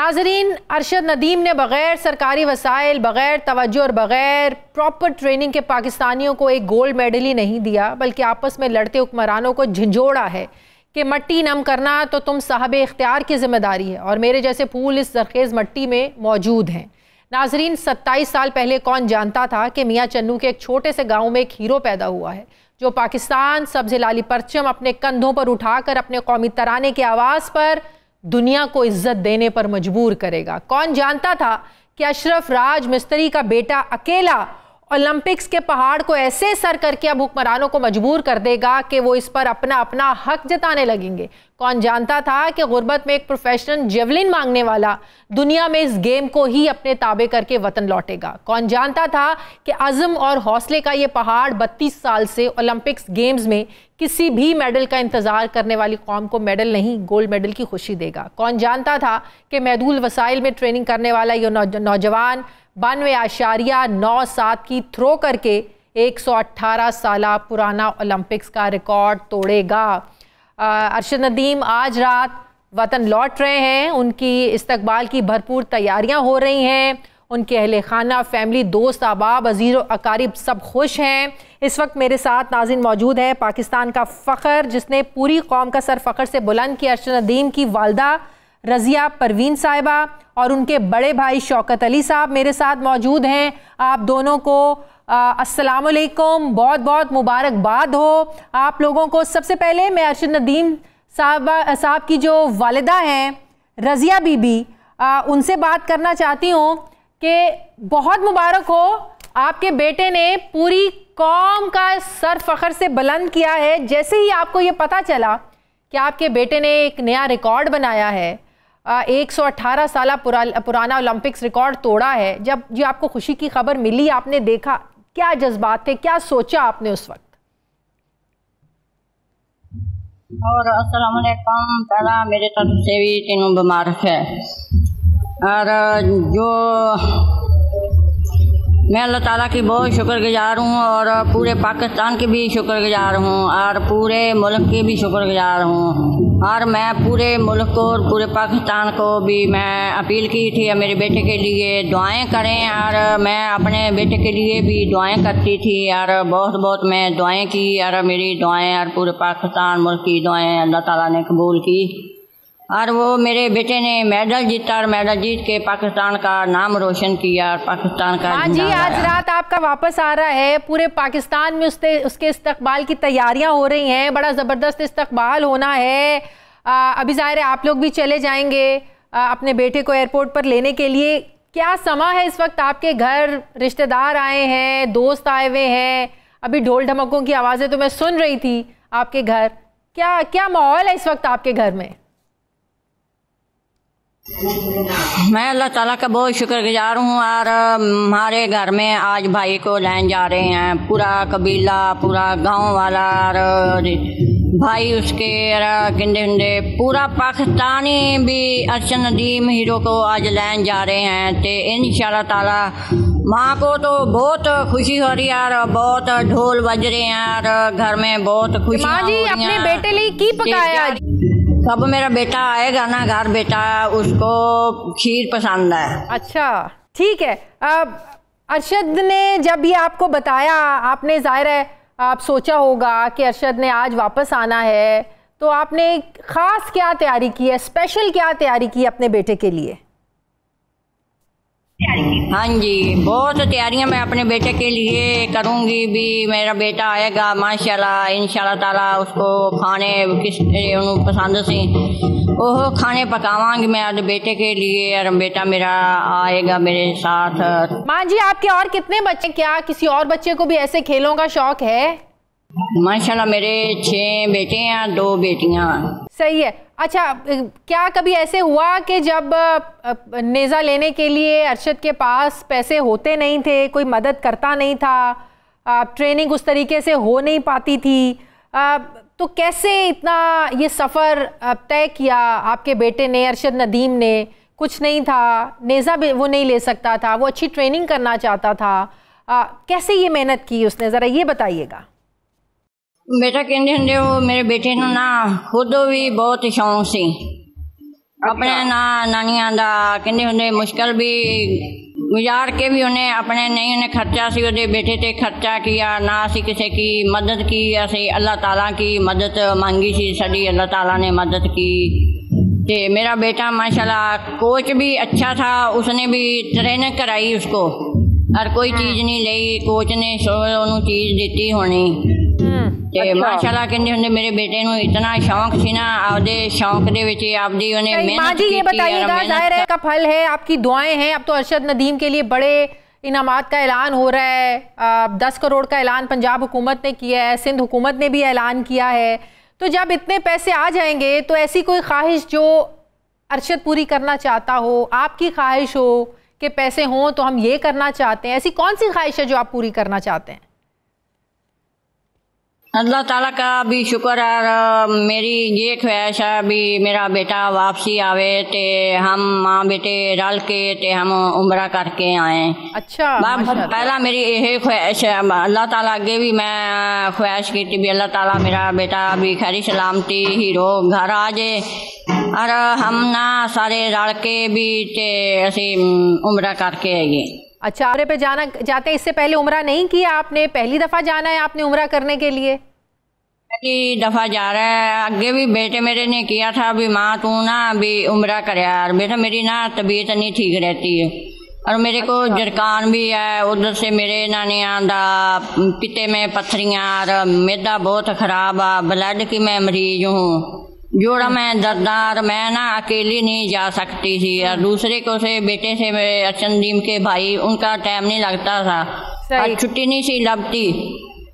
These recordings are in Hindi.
नाज़रीन, अरशद नदीम ने बग़ैर सरकारी वसाइल, बग़ैर तवज्जो और बग़ैर प्रॉपर ट्रेनिंग के पाकिस्तानियों को एक गोल्ड मेडल ही नहीं दिया, बल्कि आपस में लड़ते हुक्मरानों को झंझोड़ा है कि मट्टी नम करना तो तुम साहब इख्तियार की जिम्मेदारी है और मेरे जैसे फूल इस जरखेज़ मट्टी में मौजूद हैं। नाज़रीन, 27 साल पहले कौन जानता था कि मियाँ चन्नू के एक छोटे से गाँव में एक हीरो पैदा हुआ है जो पाकिस्तान सब्ज़ लाली परचम अपने कंधों पर उठाकर अपने कौमी तराने की आवाज़ पर दुनिया को इज्जत देने पर मजबूर करेगा। कौन जानता था कि अशरफ राज मिस्त्री का बेटा अकेला ओलंपिक्स के पहाड़ को ऐसे सर करके अब हुक्मरानों को मजबूर कर देगा कि वो इस पर अपना अपना हक जताने लगेंगे। कौन जानता था कि गुर्बत में एक प्रोफेशनल जेवलिन मांगने वाला दुनिया में इस गेम को ही अपने ताबे करके वतन लौटेगा। कौन जानता था कि अज़म और हौसले का ये पहाड़ 32 साल से ओलंपिक्स गेम्स में किसी भी मेडल का इंतज़ार करने वाली कौम को मेडल नहीं गोल्ड मेडल की खुशी देगा। कौन जानता था कि महदूद वसाइल में ट्रेनिंग करने वाला ये नौजवान 92.97 की थ्रो करके 118 साल पुराना ओलंपिक्स का रिकॉर्ड तोड़ेगा। अरशद नदीम आज रात वतन लौट रहे हैं, उनकी इस्तकबाल की भरपूर तैयारियां हो रही हैं, उनके अहले खाना, फैमिली, दोस्त, अहबाब, अजीज़ व अकारिब सब खुश हैं। इस वक्त मेरे साथ नाज़रीन मौजूद है पाकिस्तान का फ़ख्र जिसने पूरी कौम का सर फ़ख्र से बुलंद किया, अरशद नदीम की वालदा रज़िया परवीन साहिबा और उनके बड़े भाई शौकत अली साहब मेरे साथ मौजूद हैं। आप दोनों को अस्सलाम वालेकुम, बहुत बहुत मुबारकबाद हो आप लोगों को। सबसे पहले मैं अरशद नदीम साहब की जो वालिदा हैं रज़िया बीबी, उनसे बात करना चाहती हूँ कि बहुत मुबारक हो, आपके बेटे ने पूरी कौम का सर फ़ख्र से बुलंद किया है। जैसे ही आपको ये पता चला कि आपके बेटे ने एक नया रिकॉर्ड बनाया है, 118 साल पुराना ओलंपिक्स रिकॉर्ड तोड़ा है, जब ये आपको खुशी की खबर मिली, आपने देखा, क्या जज्बात थे, क्या सोचा आपने उस वक्त? और अस्सलाम वालेकुम, पहला मेरे तरफ से भी तीनों मुबारक है। और जो मैं अल्लाह ताला की बहुत शुक्रगुजार हूँ और पूरे पाकिस्तान के भी शुक्रगुजार हूँ और पूरे मुल्क के भी शुक्रगुजार हूँ। और मैं पूरे मुल्क को और पूरे पाकिस्तान को भी मैं अपील की थी मेरे बेटे के लिए दुआएं करें, और मैं अपने बेटे के लिए भी दुआएं करती थी और बहुत बहुत मैं दुआएं की और मेरी दुआएं और पूरे पाकिस्तान मुल्क की दुआएं अल्लाह ताला ने कबूल की और वो मेरे बेटे ने मेडल जीता और मेडल जीत के पाकिस्तान का नाम रोशन किया और पाकिस्तान का। हाँ जी, आज रात आपका वापस आ रहा है, पूरे पाकिस्तान में उसके इस्तकबाल की तैयारियां हो रही हैं, बड़ा ज़बरदस्त इस्तकबाल होना है। अभी ज़ाहिर है आप लोग भी चले जाएंगे अपने बेटे को एयरपोर्ट पर लेने के लिए। क्या समा है इस वक्त आपके घर? रिश्तेदार आए हैं, दोस्त आए हुए हैं, अभी ढोल ढमकों की आवाज़ें तो मैं सुन रही थी आपके घर। क्या क्या माहौल है इस वक्त आपके घर में? मैं अल्लाह ताला का बहुत शुक्रगुजार हूँ और हमारे घर में आज भाई को लेने जा रहे हैं, पूरा कबीला, पूरा गांव वाला और भाई उसके गिंदे हिंदे पूरा पाकिस्तानी भी अरशद नदीम हीरो को आज लेने जा रहे हैं। तो इंशाल्लाह ताला माँ को तो बहुत खुशी हो रही है और बहुत ढोल बज रहे हैं और घर में बहुत खुशी। माँ जी अपने बेटे लिए की पकाया? कब मेरा बेटा आएगा ना घर, बेटा उसको खीर पसंद है। अच्छा ठीक है। अरशद ने जब ये आपको बताया, आपने ज़ाहिर है आप सोचा होगा कि अरशद ने आज वापस आना है, तो आपने ख़ास क्या तैयारी की है, स्पेशल क्या तैयारी की अपने बेटे के लिए? हाँ जी, बहुत तैयारियां मैं अपने बेटे के लिए करूँगी भी। मेरा बेटा आएगा माशाल्लाह, इंशाल्लाह ताला उसको खाने किस पसंद से वो खाने पकावांगी मैं अपने बेटे के लिए और बेटा मेरा आएगा मेरे साथ। माँ जी आपके और कितने बच्चे, क्या किसी और बच्चे को भी ऐसे खेलों का शौक है? माशाल्लाह मेरे 6 बेटे हैं, 2 बेटियां। सही है। अच्छा, क्या कभी ऐसे हुआ कि जब नेज़ा लेने के लिए अरशद के पास पैसे होते नहीं थे, कोई मदद करता नहीं था, ट्रेनिंग उस तरीके से हो नहीं पाती थी, तो कैसे इतना ये सफ़र तय किया आपके बेटे ने, अरशद नदीम ने? कुछ नहीं था, नेज़ा भी वो नहीं ले सकता था, वो अच्छी ट्रेनिंग करना चाहता था, कैसे ये मेहनत की उसने, ज़रा ये बताइएगा। बेटा कहते होंगे वो मेरे बेटे ना खुद भी बहुत शौक सी अपने नानियां दा कहंदे हुंदे मुश्किल भी गुजार के भी उन्हें अपने नहीं उन्हें खर्चा सी उहदे बेटे ते खर्चा किया ना असी किसी की मदद की, असी अल्लाह ताला की मदद मांगी सी, साडी अल्लाह ताला ने मदद की। ते मेरा बेटा माशाल्लाह कोच भी अच्छा था, उसने भी ट्रेनिंग कराई उसको, और कोई चीज़ नहीं ली, कोच ने उन्होंने चीज़ दी होनी। ते माशाल्लाह कहंदे हुंदे मेरे बेटे नूं इतना शौक सी ना, आपदे शौक दे विच आपदी उन्हें मेहनत की। ये बताइएगा, जाहिर है का फल है, आपकी दुआएं हैं। अब तो अरशद नदीम के लिए बड़े इनामात का ऐलान हो रहा है, 10 करोड़ का ऐलान पंजाब हुकूमत ने किया है, सिंध हुकूमत ने भी ऐलान किया है। तो जब इतने पैसे आ जाएंगे तो ऐसी कोई ख्वाहिश जो अरशद पूरी करना चाहता हो, आपकी ख्वाहिश हो कि पैसे हों तो हम ये करना चाहते हैं, ऐसी कौन सी ख्वाहिश है जो आप पूरी करना चाहते हैं? अल्लाह ताला का भी शुक्र है, मेरी ये ख्वाहिश है भी मेरा बेटा वापसी आवे ते हम माँ बेटे रल के ते हम उम्रा करके आए। अच्छा, पहला मेरी यही ख्वाहिश है। अल्लाह ताला अगे भी मैं ख्वाहिश की भी अल्लाह ताला मेरा बेटा भी खैरी सलामती हीरो घर आ जाए, और हम ना सारे रल के भी ते असी उम्रा करके आइए। अच्छा, उम्रे पे जाना चाहते हैं? इससे पहले उम्रा नहीं किया आपने, पहली दफ़ा जाना है आपने उम्रा करने के लिए? पहली दफ़ा जा रहा है। अगे भी बेटे मेरे ने किया था भी माँ तू ना भी उम्रा करया, और बेटा मेरी ना तबीयत नहीं ठीक रहती है, और मेरे को जरकान भी है, उधर से मेरे नानिया दा पिते में पत्थरियाँ और मैदा बहुत ख़राब है, ब्लड की मैं मरीज हूँ, जोड़ा मैं दर्दार, मैं ना अकेली नहीं जा सकती थी, और दूसरे को से बेटे से मेरे अरशद नदीम के भाई उनका टाइम नहीं लगता था और छुट्टी नहीं सी लगती।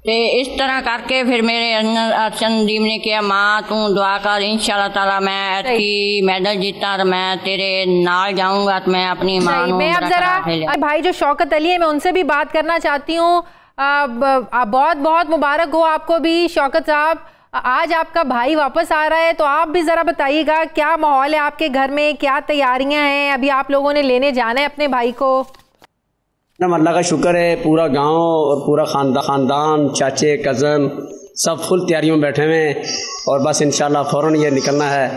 तो इस तरह करके फिर मेरे अरशद नदीम ने किया माँ तू दुआ कर, इंशाल्लाह ताला मैं की मेडल जीता और मैं तेरे नाल जाऊंगा, तो मैं अपनी माँ मैं अब जरा भाई जो शौकत अली है मैं उनसे भी बात करना चाहती हूँ। बहुत बहुत मुबारक हो आपको भी शौकत साहब, आज आपका भाई वापस आ रहा है, तो आप भी ज़रा बताइएगा क्या माहौल है आपके घर में, क्या तैयारियां हैं, अभी आप लोगों ने लेने जाना है अपने भाई को? अल्लाह का शुक्र है, पूरा गांव और पूरा खानदान चाचे कज़न सब फुल तैयारियों में बैठे हुए हैं, और बस इंशाल्लाह फ़ौरन ये निकलना है,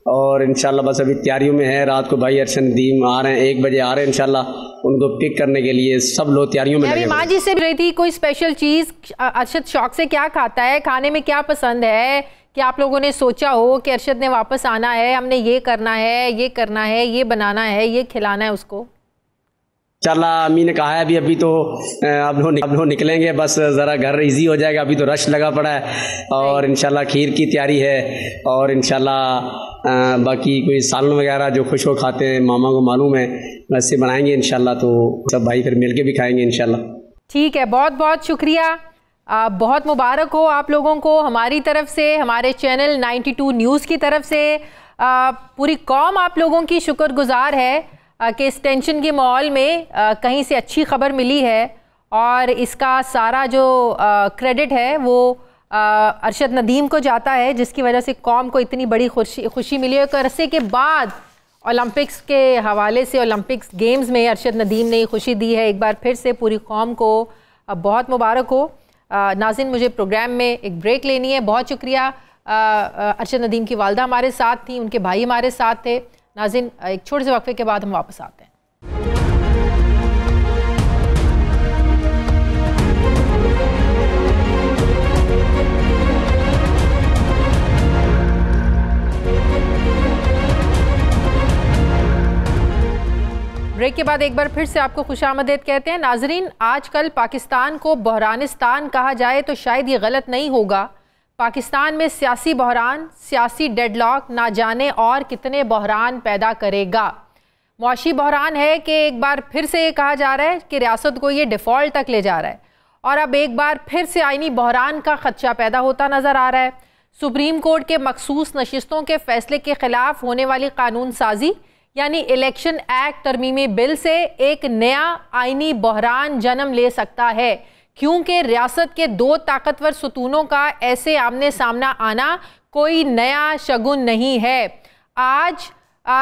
और इंशाल्लाह बस अभी तैयारियों में है। रात को भाई अरशद नदीम आ रहे हैं, 1 बजे आ रहे हैं इंशाल्लाह उनको पिक करने के लिए, सब लोग तैयारियों में लगे हुए हैं। माँ जी से रही थी कोई स्पेशल चीज़ अरशद शौक से क्या खाता है, खाने में क्या पसंद है, कि आप लोगों ने सोचा हो कि अरशद ने वापस आना है, हमने ये करना है, ये करना है, ये बनाना है, ये खिलाना है उसको? इंशाल्लाह अम्मी ने कहा है अभी तो अब लोग निकलेंगे, बस ज़रा घर इजी हो जाएगा, अभी तो रश लगा पड़ा है, और इंशाल्लाह खीर की तैयारी है, और इंशाल्लाह बाकी कोई सालन वगैरह जो खुश हो खाते हैं मामा को मालूम है वैसे बनाएंगे इंशाल्लाह, तो सब भाई फिर मिल के भी खाएंगे इंशाल्लाह। ठीक है, बहुत बहुत शुक्रिया, बहुत मुबारक हो आप लोगों को हमारी तरफ से, हमारे चैनल 92 न्यूज़ की तरफ से। पूरी कौम आप लोगों की शुक्रगुजार है कि इस टेंशन के माहौल में कहीं से अच्छी खबर मिली है, और इसका सारा जो क्रेडिट है वो अरशद नदीम को जाता है, जिसकी वजह से कौम को इतनी बड़ी खुशी मिली है। अरसे के बाद ओलंपिक्स के हवाले से, ओलंपिक्स गेम्स में अरशद नदीम ने खुशी दी है, एक बार फिर से पूरी कौम को बहुत मुबारक हो। नाज़रीन, मुझे प्रोग्राम में एक ब्रेक लेनी है, बहुत शुक्रिया। अरशद नदीम की वालदा हमारे साथ थी, उनके भाई हमारे साथ थे। नाज़रीन, एक छोटे से वक्फे के बाद हम वापस आते हैं। ब्रेक के बाद एक बार फिर से आपको खुशामदीद कहते हैं। नाजरीन, आजकल पाकिस्तान को बहरानिस्तान कहा जाए तो शायद ये गलत नहीं होगा। पाकिस्तान में सियासी बहरान, सियासी डेडलॉक ना जाने और कितने बहरान पैदा करेगा। मुआशी बहरान है कि एक बार फिर से ये कहा जा रहा है कि रियासत को ये डिफ़ॉल्ट तक ले जा रहा है, और अब एक बार फिर से आईनी बहरान का खदशा पैदा होता नज़र आ रहा है। सुप्रीम कोर्ट के मखसूस नशिस्तों के फैसले के खिलाफ होने वाली कानून साजी यानी इलेक्शन एक्ट तरमीमी बिल से एक नया आईनी बहरान जन्म ले सकता है, क्योंकि रियासत के 2 ताकतवर सुतूनों का ऐसे आमने सामना आना कोई नया शगुन नहीं है। आज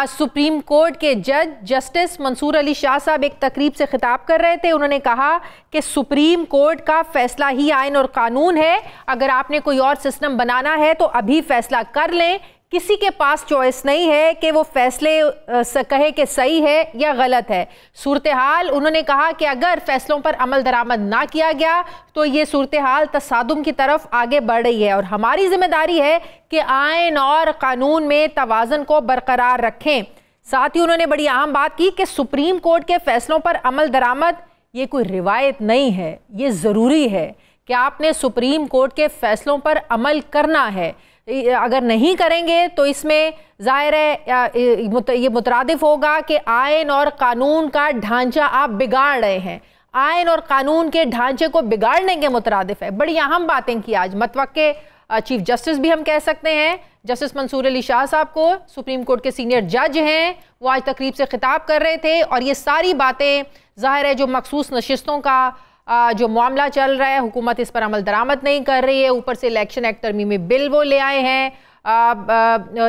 सुप्रीम कोर्ट के जज जस्टिस मंसूर अली शाह साहब एक तकरीब से खिताब कर रहे थे। उन्होंने कहा कि सुप्रीम कोर्ट का फैसला ही आइन और कानून है, अगर आपने कोई और सिस्टम बनाना है तो अभी फैसला कर लें किसी के पास चॉइस नहीं है कि वो फैसले कहे कि सही है या गलत है। सूरत हाल उन्होंने कहा कि अगर फैसलों पर अमल दरामद ना किया गया तो ये सूरत हाल तसादुम की तरफ आगे बढ़ रही है और हमारी जिम्मेदारी है कि आइन और कानून में तवाज़ुन को बरकरार रखें। साथ ही उन्होंने बड़ी अहम बात की कि सुप्रीम कोर्ट के फैसलों पर अमल दरामद ये कोई रिवायत नहीं है, ये ज़रूरी है कि आपने सुप्रीम कोर्ट के फैसलों पर अमल करना है। अगर नहीं करेंगे तो इसमें ज़ाहिर है ये मुतरादिफ होगा कि आइन और कानून का ढांचा आप बिगाड़ रहे हैं। आइन और कानून के ढांचे को बिगाड़ने के मुतरादिफ है। बड़ी अहम बातें की आज मतवक्के चीफ जस्टिस भी हम कह सकते हैं, जस्टिस मंसूर अली शाह साहब को, सुप्रीम कोर्ट के सीनियर जज हैं, वो आज तकरीब से खिताब कर रहे थे और ये सारी बातें ज़ाहिर है जो मखसूस नशिस्तों का जो मामला चल रहा है, हुकूमत इस पर अमल दरामद नहीं कर रही है, ऊपर से इलेक्शन एक्ट तरमीमी बिल वो ले आए हैं,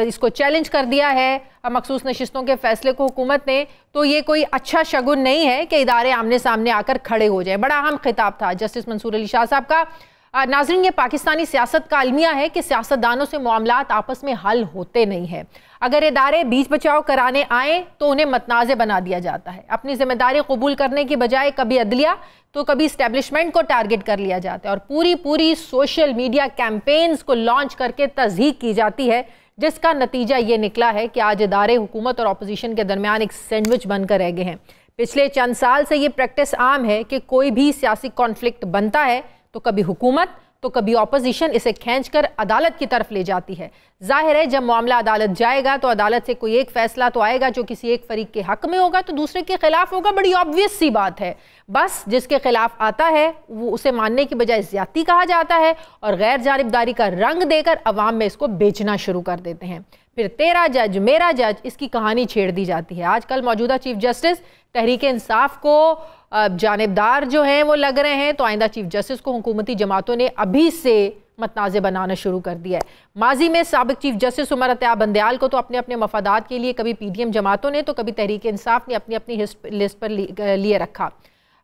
इसको चैलेंज कर दिया है मखसूस नशिस्तों के फैसले को हुकूमत ने, तो ये कोई अच्छा शगुन नहीं है कि इदारे आमने सामने आकर खड़े हो जाए। बड़ा अहम खिताब था जस्टिस मंसूर अली शाह साहब का। नाज़रीन, ये पाकिस्तानी सियासत का अलमिया है कि सियासतदानों से मामलात आपस में हल होते नहीं हैं। अगर इदारे बीच बचाव कराने आए तो उन्हें मतनाज़े बना दिया जाता है। अपनी जिम्मेदारी कबूल करने की बजाय कभी अदलिया तो कभी इस्टेब्लिशमेंट को टारगेट कर लिया जाता है और पूरी सोशल मीडिया कैंपेन्स को लॉन्च करके तज़हीक की जाती है, जिसका नतीजा ये निकला है कि आज इदारे हुकूमत और अपोजिशन के दरमियान एक सैंडविच बनकर रह गए हैं। पिछले चंद साल से ये प्रैक्टिस आम है कि कोई भी सियासी कॉन्फ्लिक्ट बनता है तो कभी हुकूमत तो कभी ऑपोजिशन इसे खींचकर अदालत की तरफ ले जाती है। जाहिर है जब मामला अदालत जाएगा तो अदालत से कोई एक फैसला तो आएगा जो किसी एक फरीक के हक में होगा तो दूसरे के खिलाफ होगा। बड़ी ऑब्वियस सी बात है। बस जिसके खिलाफ आता है वो उसे मानने की बजाय ज्यादती कहा जाता है और गैर जानिबदारी का रंग देकर अवाम में इसको बेचना शुरू कर देते हैं। फिर तेरा जज मेरा जज, इसकी कहानी छेड़ दी जाती है। आजकल मौजूदा चीफ जस्टिस तहरीक इंसाफ को जानिबदार जो हैं वो लग रहे हैं, तो आइंदा चीफ जस्टिस को हुकूमती जमातों ने अभी से मतनाज़े बनाना शुरू कर दिया है। माजी में साबिक चीफ जस्टिस उमर अत्याब बंदयाल को तो अपने अपने मफादात के लिए कभी पीडीएम जमातों ने तो कभी तहरीक इंसाफ ने अपनी अपनी लिस्ट पर लिए रखा।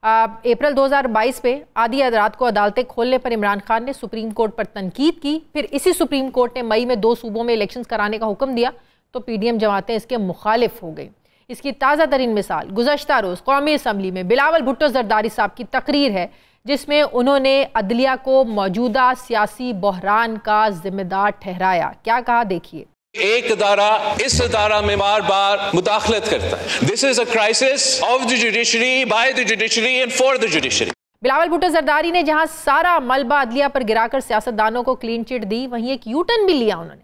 अप्रैल 2022 पे आधी रात को अदालतें खोलने पर इमरान खान ने सुप्रीम कोर्ट पर तनकीद की। फिर इसी सुप्रीम कोर्ट ने मई में 2 सूबों में इलेक्शंस कराने का हुक्म दिया तो पीडीएम जमातें इसके मुखालिफ हो गई। इसकी ताज़ा तरीन मिसाल गुज़श्ता रोज़ कौमी असम्बली में बिलावल भुट्टो जरदारी साहब की तकरीर है, जिसमें उन्होंने अदलिया को मौजूदा सियासी बहरान का जिम्मेदार ठहराया। क्या कहा देखिए। एक इदारा इस इदारा में बार बार मुदाखलत करता है। This is a crisis of the judiciary, by the judiciary and for the judiciary. Bilawal Bhutto Zardari ने जहां सारा मलबा अदलिया पर गिराकर सियासतदानों को क्लीन चिट दी, वहीं एक यू टर्न भी लिया उन्होंने।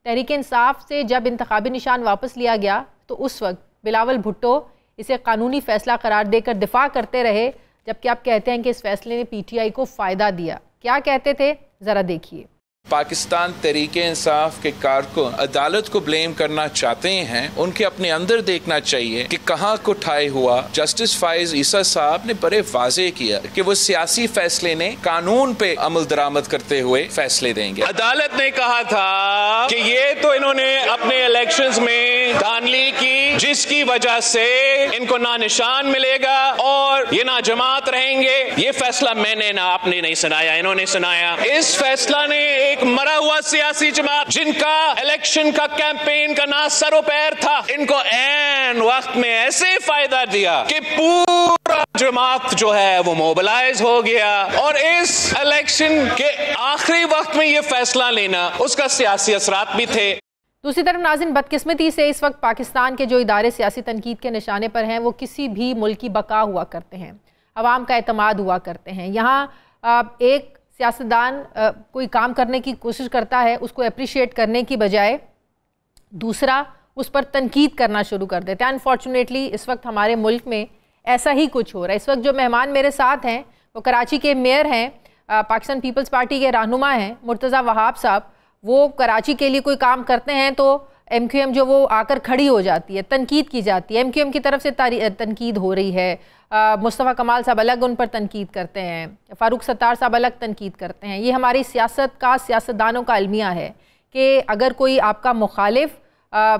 तहरीक इंसाफ से जब इंतखाबी निशान वापस लिया गया तो उस वक्त बिलावल भुट्टो इसे कानूनी फैसला करार देकर दिफा करते रहे, जबकि आप कहते हैं कि इस फैसले ने पीटीआई को फ़ायदा दिया। क्या कहते थे ज़रा देखिए। पाकिस्तान तहरीक इंसाफ के कारकुन अदालत को ब्लेम करना चाहते हैं, उनके अपने अंदर देखना चाहिए कि कहाँ कोताही हुआ। जस्टिस फाइज ईसा साहब ने बड़े वाजे किया कि वो सियासी फैसले ने कानून पे अमल दरामद करते हुए फैसले देंगे। अदालत ने कहा था कि ये तो इन्होंने अपने इलेक्शंस में धांधली की, जिसकी वजह से इनको ना निशान मिलेगा और ये ना जमात रहेंगे। ये फैसला मैंने ना आपने नहीं सुनाया, इन्होंने सुनाया। इस फैसला ने एक मरा हुआ सियासी जमात जिनका इलेक्शन का कैंपेन का ना सरो पैर था, इनको ऐन वक्त में ऐसे फायदा दिया कि पूरा जमात जो है वो मोबिलाइज हो गया और इस इलेक्शन के आखिरी वक्त में ये फैसला लेना उसका सियासी असरात भी थे। दूसरी तरफ नाज़रीन, बदकिस्मती से इस वक्त पाकिस्तान के जो इदारे सियासी तनकीद के निशाने पर हैं वो किसी भी मुल्क की बका हुआ करते हैं, अवाम का एतमाद हुआ करते हैं। यहाँ एक सियासतदान कोई काम करने की कोशिश करता है, उसको अप्रिशिएट करने की बजाय दूसरा उस पर तनकीद करना शुरू कर देता है। अनफॉर्चुनेटली इस वक्त हमारे मुल्क में ऐसा ही कुछ हो रहा है। इस वक्त जो मेहमान मेरे साथ हैं वो कराची के मेयर हैं, पाकिस्तान पीपल्स पार्टी के रहनुमा हैं मुर्तज़ा वहाब साहब। वो कराची के लिए कोई काम करते हैं तो MQM जो वो आकर खड़ी हो जाती है, तनकीद की जाती है, MQM की तरफ से तनकीद हो रही है। मुस्तफ़ा कमाल साहब अलग उन पर तनकीद करते हैं, फ़ारूक सत्तार साहब अलग तनकीद करते हैं। ये हमारी सियासत का, सियासतदानों का अलमिया है कि अगर कोई आपका मुखालिफ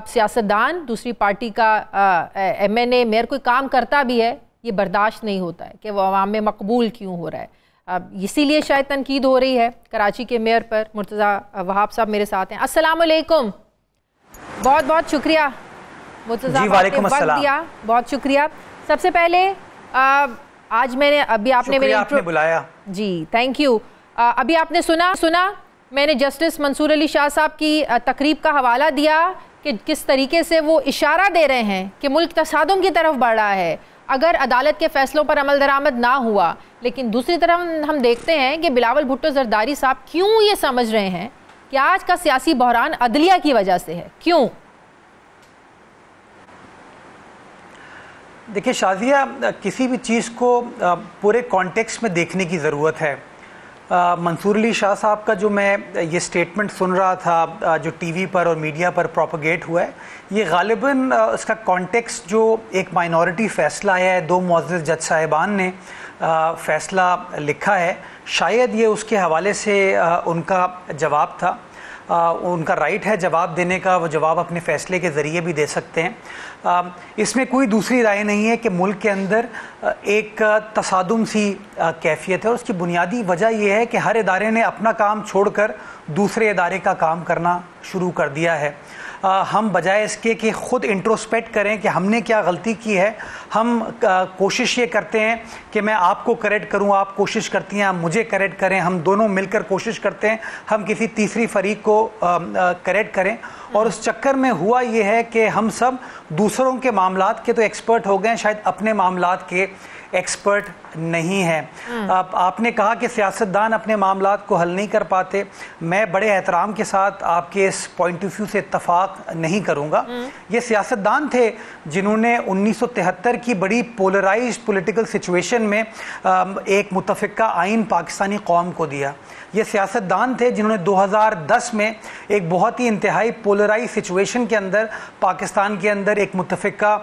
सियासतदान दूसरी पार्टी का MNA मेयर कोई काम करता भी है, ये बर्दाश्त नहीं होता है कि वो अवाम में मकबूल क्यों हो रहा है। इसीलिए शायद तनकीद हो रही है कराची के मेयर पर। मुर्तज़ा वहाब साहब मेरे साथ हैं। अस्सलाम वालेकुम। बहुत बहुत शुक्रिया मुर्तज़ा साहब, वालेकुम वक्त अस्सलाम। दिया, बहुत शुक्रिया। सबसे पहले आज मैंने अभी आपने मेरे बुलाया जी, थैंक यू। अभी आपने सुना मैंने जस्टिस मंसूर अली शाह साहब की तकरीब का हवाला दिया कि किस तरीके से वो इशारा दे रहे हैं कि मुल्क तसादुम की तरफ बढ़ रहा है अगर अदालत के फैसलों पर अमल दरामद ना हुआ। लेकिन दूसरी तरफ हम देखते हैं कि बिलावल भुट्टो जरदारी साहब क्यों ये समझ रहे हैं कि आज का सियासी बहरान अदलिया की वजह से है। क्यों? देखिए शाजिया, किसी भी चीज़ को पूरे कॉन्टेक्स्ट में देखने की ज़रूरत है। मंसूर अली शाह साहब का जो मैं ये स्टेटमेंट सुन रहा था जो टीवी पर और मीडिया पर प्रोपगेट हुआ है, ये गालिबन इसका कॉन्टेक्स्ट जो एक माइनॉरिटी फ़ैसला है, 2 मुअज़्ज़ज़ जज साहिबान ने फ़ैसला लिखा है, शायद ये उसके हवाले से उनका जवाब था। उनका राइट है जवाब देने का, वो जवाब अपने फ़ैसले के ज़रिए भी दे सकते हैं। इसमें कोई दूसरी राय नहीं है कि मुल्क के अंदर एक तसादुम सी कैफियत है और उसकी बुनियादी वजह यह है कि हर इदारे ने अपना काम छोड़कर दूसरे इदारे का काम करना शुरू कर दिया है। हम बजाय इसके कि ख़ुद इंट्रोस्पेक्ट करें कि हमने क्या गलती की है, हम कोशिश ये करते हैं कि मैं आपको करेक्ट करूं, आप कोशिश करती हैं आप मुझे करेक्ट करें, हम दोनों मिलकर कोशिश करते हैं हम किसी तीसरी फरीक को करेक्ट करें। और उस चक्कर में हुआ ये है कि हम सब दूसरों के मामलात के तो एक्सपर्ट हो गए, शायद अपने मामलात के एक्सपर्ट नहीं है। आपने कहा कि सियासतदान अपने मामलात को हल नहीं कर पाते। मैं बड़े एहतराम के साथ आपके इस पॉइंट ऑफ व्यू से इत्तफाक नहीं करूंगा। ये सियासतदान थे जिन्होंने 1973 की बड़ी पोलराइज्ड पॉलिटिकल सिचुएशन में एक मुतफ़िका आइन पाकिस्तानी कौम को दिया। ये सियासतदान थे जिन्होंने 2010 में एक बहुत ही इंतहाई पोलराइज सिचुएशन के अंदर पाकिस्तान के अंदर एक मुतफ़िका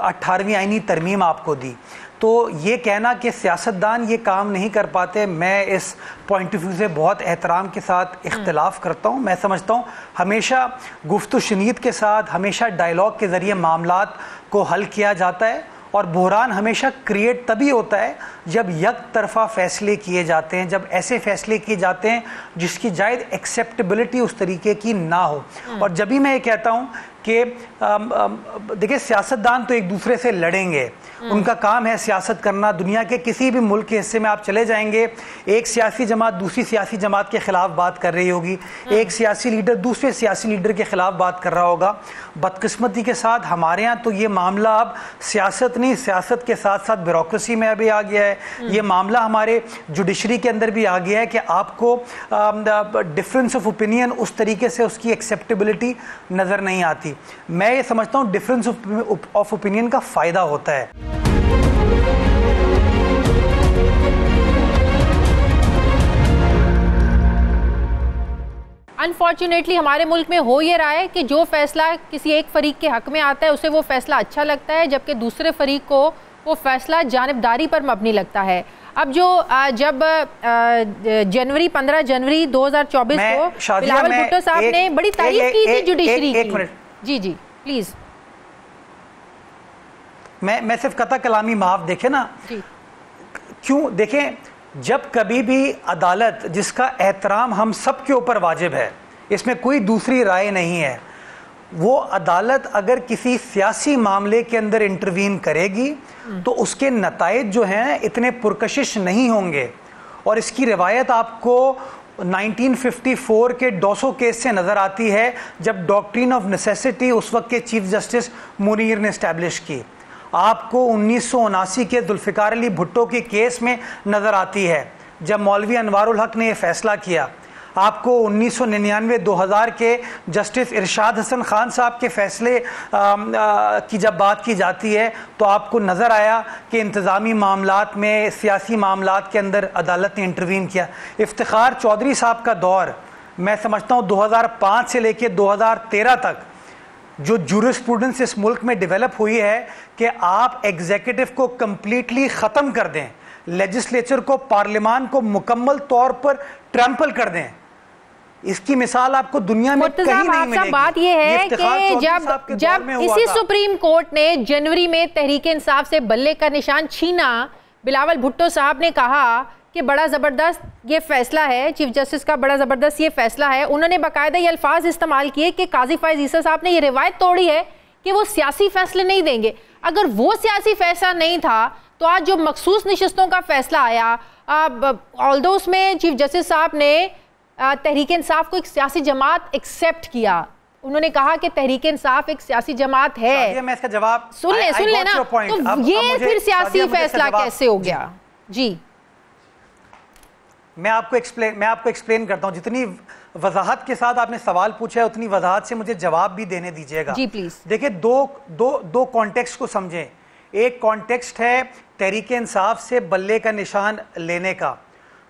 18वीं आइनी तरमीम आपको दी। तो ये कहना कि सियासतदान ये काम नहीं कर पाते, मैं इस पॉइंट ऑफ व्यू से बहुत एहतराम के साथ इख्तिलाफ़ करता हूँ। मैं समझता हूँ हमेशा गुफ्तु शनीद के साथ, हमेशा डायलॉग के ज़रिए मामलात को हल किया जाता है और बहरान हमेशा क्रिएट तभी होता है जब यक तरफा फ़ैसले किए जाते हैं, जब ऐसे फ़ैसले किए जाते हैं जिसकी जायज़ एक्सेप्टेबिलिटी उस तरीके की ना हो। और जब भी मैं ये कहता हूँ कि देखिए सियासतदान तो एक दूसरे से लड़ेंगे, उनका काम है सियासत करना। दुनिया के किसी भी मुल्क के हिस्से में आप चले जाएंगे, एक सियासी जमात दूसरी सियासी जमात के ख़िलाफ़ बात कर रही होगी, एक सियासी लीडर दूसरे सियासी लीडर के ख़िलाफ़ बात कर रहा होगा। बदकिस्मती के साथ हमारे यहाँ तो ये मामला अब सियासत नहीं, सियासत के साथ साथ ब्यूरोक्रेसी में अभी आ गया है। ये मामला हमारे जुडिशरी के अंदर भी आ गया है कि आपको डिफरेंस ऑफ ओपिनियन उस तरीके से उसकी एक्सेप्टेबिलिटी नज़र नहीं आती। मैं ये समझता हूँ डिफरेंस ऑफ ओपिनियन का फ़ायदा होता है। अनफॉर्चुनेटली हमारे मुल्क में हो ये रहा है कि जो फैसला किसी एक फरीक के हक में आता है उसे वो फैसला अच्छा लगता है, जबकि दूसरे फरीक को वो फैसला जानिबदारी पर मबनी लगता है। अब जो जब 15 जनवरी 2024 को बिलावल भुट्टो साहब ने बड़ी तारीफ की थी जुडिशरी की। जी जी प्लीज, मैं सिर्फ कता कलामी माफ देखे ना, क्यों देखें, जब कभी भी अदालत जिसका एहतराम हम सब के ऊपर वाजिब है, इसमें कोई दूसरी राय नहीं है, वो अदालत अगर किसी सियासी मामले के अंदर इंटरवीन करेगी तो उसके नताइज जो हैं इतने पुरकशिश नहीं होंगे। और इसकी रिवायत आपको 1954 के डोसो केस से नज़र आती है, जब डॉक्ट्रिन ऑफ नेसेसिटी उस वक्त के चीफ जस्टिस मुनीर ने इस्टेब्लिश की। आपको 1979 के जुल्फ़िकार अली भुट्टो के केस में नज़र आती है, जब मौलवी अनवारुल हक ने यह फ़ैसला किया। आपको 1999-2000 के जस्टिस इरशाद हसन खान साहब के फ़ैसले की जब बात की जाती है तो आपको नज़र आया कि इंतज़ामी मामलात में, सियासी मामलात के अंदर अदालत ने इंटरवीन किया। इफ्तिखार चौधरी साहब का दौर, मैं समझता हूँ 2005 से लेकर 2013 तक जो जूरिस्प्रूडेंस इस मुल्क में डेवलप हुई है कि आप एग्जीक्यूटिव को कम्प्लीटली ख़त्म कर दें, लेजिस्लेचर को, पार्लियामान को मुकम्मल तौर पर ट्रैम्पल कर दें, इसकी मिसाल आपको दुनिया में कहीं नहीं मिलेगी। बात यह है कि जब इसी सुप्रीम कोर्ट ने जनवरी में तहरीक इंसाफ से बल्ले का निशान छीना, बिलावल भुट्टो साहब ने कहा कि बड़ा ज़बरदस्त ये फैसला है, चीफ जस्टिस का बड़ा ज़बरदस्त ये फैसला है। उन्होंने बाकायदा ये अल्फाज इस्तेमाल किए कि काजी फैज़ ईसा साहब ने ये रिवायत तोड़ी है कि वो सियासी फैसले नहीं देंगे। अगर वो सियासी फैसला नहीं था तो आज जो मखसूस नशिस्तों का फैसला आया, ऑल्दो उसमें चीफ जस्टिस साहब ने तहरीक इंसाफ को एक सियासी जमात एक्सेप्ट किया, उन्होंने कहा कि तहरीक इंसाफ एक सियासी जमात है। मैं इसका जवाब सुन ले ना, तो ये फिर सियासी फैसला कैसे हो गया? जी मैं आपको एक्सप्लेन करता हूं। जितनी वजाहत के साथ आपने सवाल पूछा है उतनी वजाहत से मुझे जवाब भी देने दीजिएगा। जी प्लीज। देखिए, दो कॉन्टेक्स्ट को समझें। एक कॉन्टेक्स्ट है तहरीक इंसाफ से बल्ले का निशान लेने का।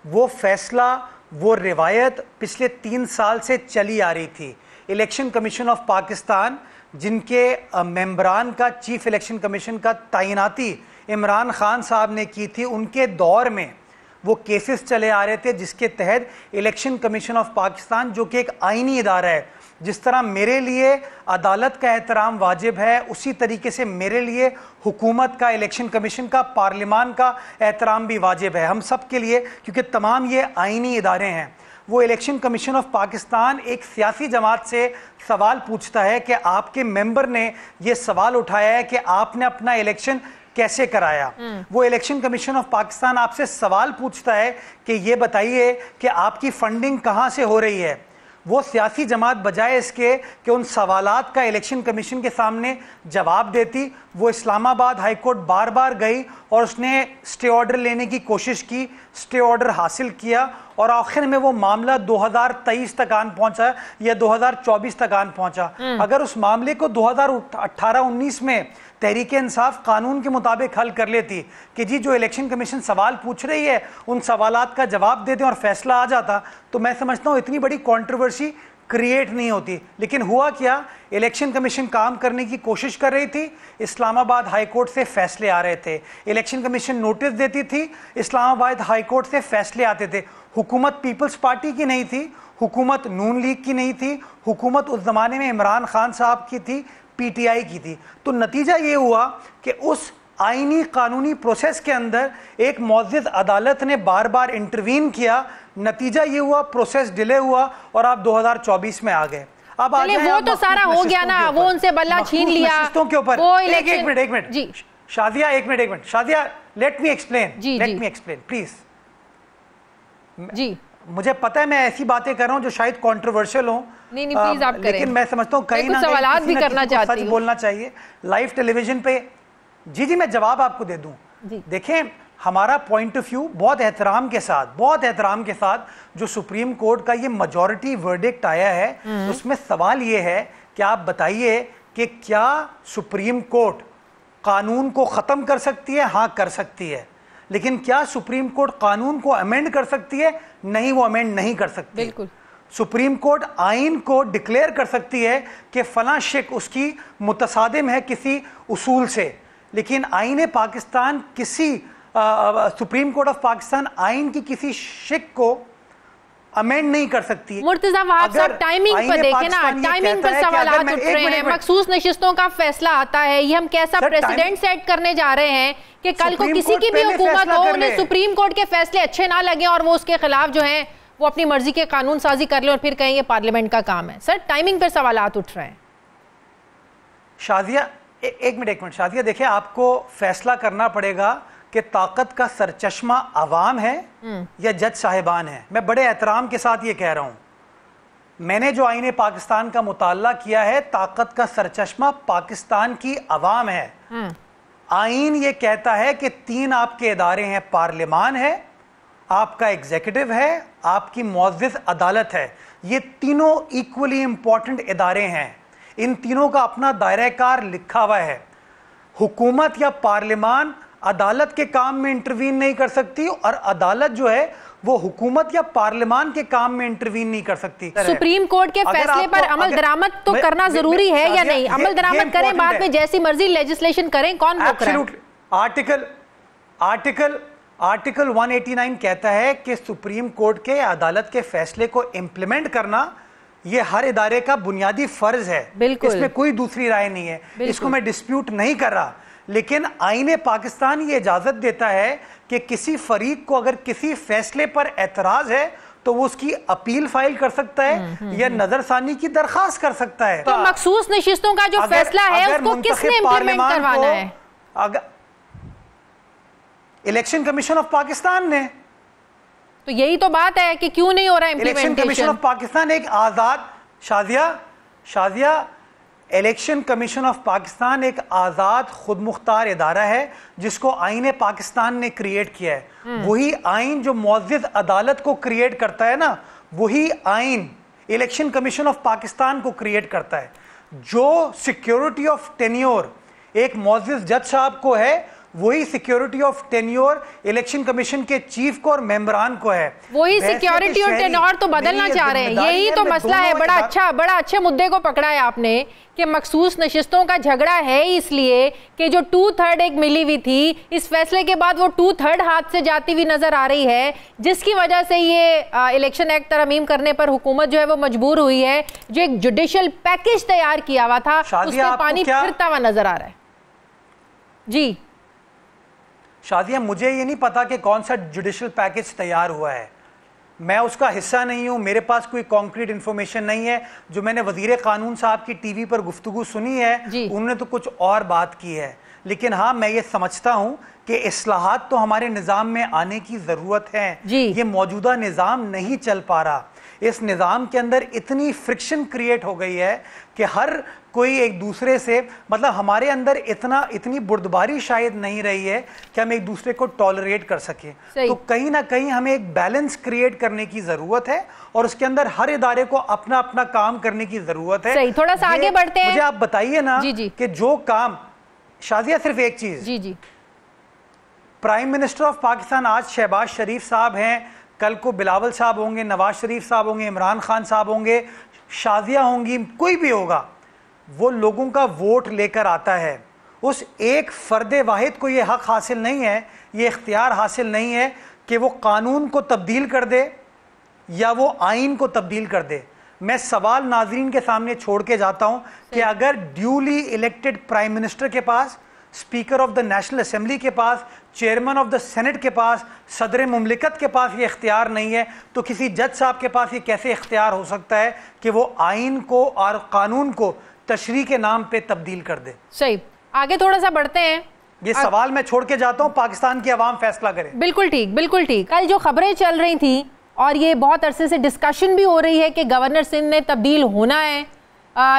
वो फैसला, वो रिवायत पिछले 3 साल से चली आ रही थी। इलेक्शन कमीशन ऑफ पाकिस्तान, जिनके मेंबरान का चीफ इलेक्शन कमीशन का तैनाती इमरान खान साहब ने की थी, उनके दौर में वो केसेस चले आ रहे थे जिसके तहत इलेक्शन कमीशन ऑफ पाकिस्तान, जो कि एक आईनी इदारा है, जिस तरह मेरे लिए अदालत का एहतराम वाजिब है, उसी तरीके से मेरे लिए हुकूमत का, इलेक्शन कमीशन का, पार्लियामान का एहतराम भी वाजिब है, हम सब के लिए, क्योंकि तमाम ये आईनी इदारे हैं। वो इलेक्शन कमीशन ऑफ पाकिस्तान एक सियासी जमात से सवाल पूछता है कि आपके मेंबर ने ये सवाल उठाया है कि आपने अपना इलेक्शन कैसे कराया। वो इलेक्शन कमीशन ऑफ पाकिस्तान आपसे सवाल पूछता है कि ये बताइए कि आपकी फंडिंग कहां से हो रही है। वो सियासी जमात बजाय इसके कि उन सवालात का इलेक्शन कमीशन के सामने जवाब देती, वो इस्लामाबाद हाई कोर्ट बार बार गई और उसने स्टे ऑर्डर लेने की कोशिश की, स्टे ऑर्डर हासिल किया और आखिर में वो मामला 2023 तक आन पहुंचा या 2024 तक आन पहुंचा। अगर उस मामले को 2018-19 में तहरीक इंसाफ कानून के मुताबिक हल कर लेती कि जी जो इलेक्शन कमीशन सवाल पूछ रही है उन सवालात का जवाब दे दें और फैसला आ जाता, तो मैं समझता हूँ इतनी बड़ी कंट्रोवर्सी क्रिएट नहीं होती। लेकिन हुआ क्या, इलेक्शन कमीशन काम करने की कोशिश कर रही थी, इस्लामाबाद हाई कोर्ट से फैसले आ रहे थे। इलेक्शन कमीशन नोटिस देती थी, इस्लामाबाद हाई कोर्ट से फैसले आते थे। हुकूमत पीपल्स पार्टी की नहीं थी, हुकूमत नून लीग की नहीं थी, हुकूमत उस जमाने में इमरान खान साहब की थी, पीटीआई की थी। तो नतीजा ये हुआ कि उस आईनी कानूनी प्रोसेस के अंदर एक मुअज़्ज़िज़ अदालत ने बार बार इंटरवीन किया। नतीजा ये हुआ, प्रोसेस डिले हुआ और आप 2024 में आ गए। अब आ जाए, वो तो सारा हो गया ना, वो उनसे बल्ला छीन लिया। के ऊपर एक मिनट जी शादिया, एक minute Shadiya, let me explain please. जी मुझे पता है मैं ऐसी बातें कर रहा हूं जो शायद कंट्रोवर्शियल हो, नहीं प्लीज आप करें, लेकिन मैं समझता हूं कहीं ना सवाल भी करना चाहती हूं, सच बोलना चाहिए लाइव टेलीविजन पे। जी मैं जवाब आपको दे दूं। देखें, हमारा पॉइंट ऑफ व्यू बहुत एहतराम के साथ जो सुप्रीम कोर्ट का ये मेजॉरिटी वर्डिक्ट आया है, उसमें सवाल ये है कि आप बताइए कि क्या सुप्रीम कोर्ट कानून को खत्म कर सकती है? हाँ, कर सकती है। लेकिन क्या सुप्रीम कोर्ट कानून को अमेंड कर सकती है? नहीं, वो अमेंड नहीं कर सकती। बिल्कुल। सुप्रीम कोर्ट आइन को डिक्लेयर कर सकती है कि फलां शिक उसकी मुतसादिम है किसी उसूल से, लेकिन आईन पाकिस्तान किसी सुप्रीम कोर्ट ऑफ पाकिस्तान आइन की किसी शिक को अमेंड नहीं कर सकती। मुर्तजा वहाब साहब, टाइमिंग पर देखें ना, टाइमिंग पर सवालात उठ रहे हैं, मखसूस नशिस्तों का फैसला आता है, ये हम कैसा प्रेसिडेंट सेट करने जा रहे हैं कि कल को किसी की भी हुकूमत हो, उन्हें सुप्रीम कोर्ट के फैसले अच्छे ना लगे और वो उसके खिलाफ जो है वो अपनी मर्जी के कानून साजी कर ले और फिर कहेंगे पार्लियामेंट का काम है। सर, टाइमिंग पर सवालात उठ रहे हैं। शादिया, एक मिनट शादिया, देखिए आपको फैसला करना पड़ेगा कि ताकत का सरचश्मा अवाम है या जज साहिबान है। मैं बड़े एहतराम के साथ ये कह रहा हूं, मैंने जो आईने पाकिस्तान का मुताला किया है, ताकत का सरचश्मा पाकिस्तान की अवाम है। आइन ये कहता है कि 3 आपके इदारे हैं, पार्लियामान है, आपका एग्जीक्यूटिव है, आपकी मुअज़्ज़िज़ अदालत है। ये तीनों इक्वली इंपॉर्टेंट इदारे हैं, इन तीनों का अपना दायरा कार लिखा हुआ है। हुकूमत या पार्लियामान अदालत के काम में इंटरवीन नहीं कर सकती और अदालत जो है वो हुकूमत या पार्लियामान के काम में इंटरवीन नहीं कर सकती। सुप्रीम कोर्ट के फैसले पर अमल दरामद तो करना जरूरी है या नहीं? अमल दरामद करें, बाद में जैसी मर्जी लेजिस्लेशन करें, कौन रोक रहा है? आर्टिकल 189 कहता है कि सुप्रीम कोर्ट के अदालत के फैसले को इंप्लीमेंट करना ये हर इदारे का बुनियादी फर्ज है। इसमें कोई दूसरी राय नहीं है, इसको मैं डिस्प्यूट नहीं कर रहा। लेकिन आईन पाकिस्तान ये इजाज़त देता है कि किसी फरीक को अगर किसी फैसले पर एतराज़ है तो वो उसकी अपील फाइल कर सकता है या नजरसानी की दरखास्त कर सकता है। तो मखसूस नशिस्तों का जो फैसला है उसको किसने इम्प्लीमेंट करवाना है? अगर इलेक्शन कमीशन ऑफ पाकिस्तान ने। तो यही तो बात है कि क्यों नहीं हो रहा इलेक्शन कमीशन ऑफ पाकिस्तान एक आजाद Shazia election commission of Pakistan एक आज़ाद खुद मुख्तार इदारा है जिसको आईन पाकिस्तान ने क्रिएट किया है। वही आइन जो मुअज़्ज़िज़ अदालत को क्रिएट करता है ना, वही आइन इलेक्शन कमीशन ऑफ पाकिस्तान को क्रिएट करता है। जो सिक्योरिटी ऑफ टेन्योर एक मुअज़्ज़िज़ जज साहब को है, वही security of tenure election commission के चीफ को और मेंबरान को है। वही सिक्योरिटी और टेन्योर तो बदलना चाह रहे हैं, यही तो मसला है। बड़ा अच्छे मुद्दे को पकड़ा है आपने कि मखसूस नशिस्तों का झगड़ा है इसलिए कि जो 2/3 एक मिली हुई थी, इस फैसले के बाद वो 2/3 हाथ से जाती हुई नजर आ रही है, जिसकी वजह से ये इलेक्शन एक्ट तरमीम करने पर हुकूमत जो है वो मजबूर हुई है। जो एक जुडिशल पैकेज तैयार किया हुआ था उसमें पानी फिरता हुआ नजर आ रहा है। जी शादिया, मुझे ये नहीं पता कि कौन सा जुडिशल पैकेज तैयार हुआ है, मैं उसका हिस्सा नहीं हूं, मेरे पास कोई कॉन्क्रीट इन्फॉर्मेशन नहीं है। जो मैंने वजीर कानून साहब की टीवी पर गुफ्तगू सुनी है उन्होंने तो कुछ और बात की है। लेकिन हाँ, मैं ये समझता हूं कि इस्लाहात तो हमारे निज़ाम में आने की ज़रूरत है। ये मौजूदा निज़ाम नहीं चल पा रहा, इस निज़ाम के अंदर इतनी फ्रिक्शन क्रिएट हो गई है कि हर कोई एक दूसरे से, मतलब हमारे अंदर इतनी बुर्दबारी शायद नहीं रही है कि हम एक दूसरे को टॉलरेट कर सके। तो कहीं ना कहीं हमें एक बैलेंस क्रिएट करने की जरूरत है और उसके अंदर हर इदारे को अपना अपना काम करने की जरूरत है। थोड़ा सा आगे बढ़ते हैं। मुझे आप बताइए ना कि जो काम, शादिया सिर्फ एक चीज, प्राइम मिनिस्टर ऑफ पाकिस्तान आज शहबाज शरीफ साहब हैं, कल को बिलावल साहब होंगे, नवाज शरीफ साहब होंगे, इमरान खान साहब होंगे, शाजिया होंगी, कोई भी होगा, वो लोगों का वोट लेकर आता है। उस एक फर्दे वाहिद को ये हक हासिल नहीं है, ये इख्तियार हासिल नहीं है कि वो कानून को तब्दील कर दे या वो आइन को तब्दील कर दे। मैं सवाल नाजरीन के सामने छोड़ के जाता हूं कि अगर ड्यूली इलेक्टेड प्राइम मिनिस्टर के पास, speaker of the national assembly के पास, चेयरमैन ऑफ द सेनेट के पास, सदर मुमलिकत के पास ये इख्तियार नहीं है, तो किसी जज साहब के पास ये कैसे इख्तियार हो सकता है कि वो आइन को और कानून को तशरीह के नाम पे तब्दील कर दे। सही, आगे थोड़ा सा बढ़ते हैं। ये सवाल मैं छोड़ के जाता हूँ, पाकिस्तान की आवाम फैसला करे। बिल्कुल ठीक, बिल्कुल ठीक। कल जो खबरें चल रही थी और ये बहुत अरसे से डिस्कशन भी हो रही है कि गवर्नर सिंध ने तब्दील होना है,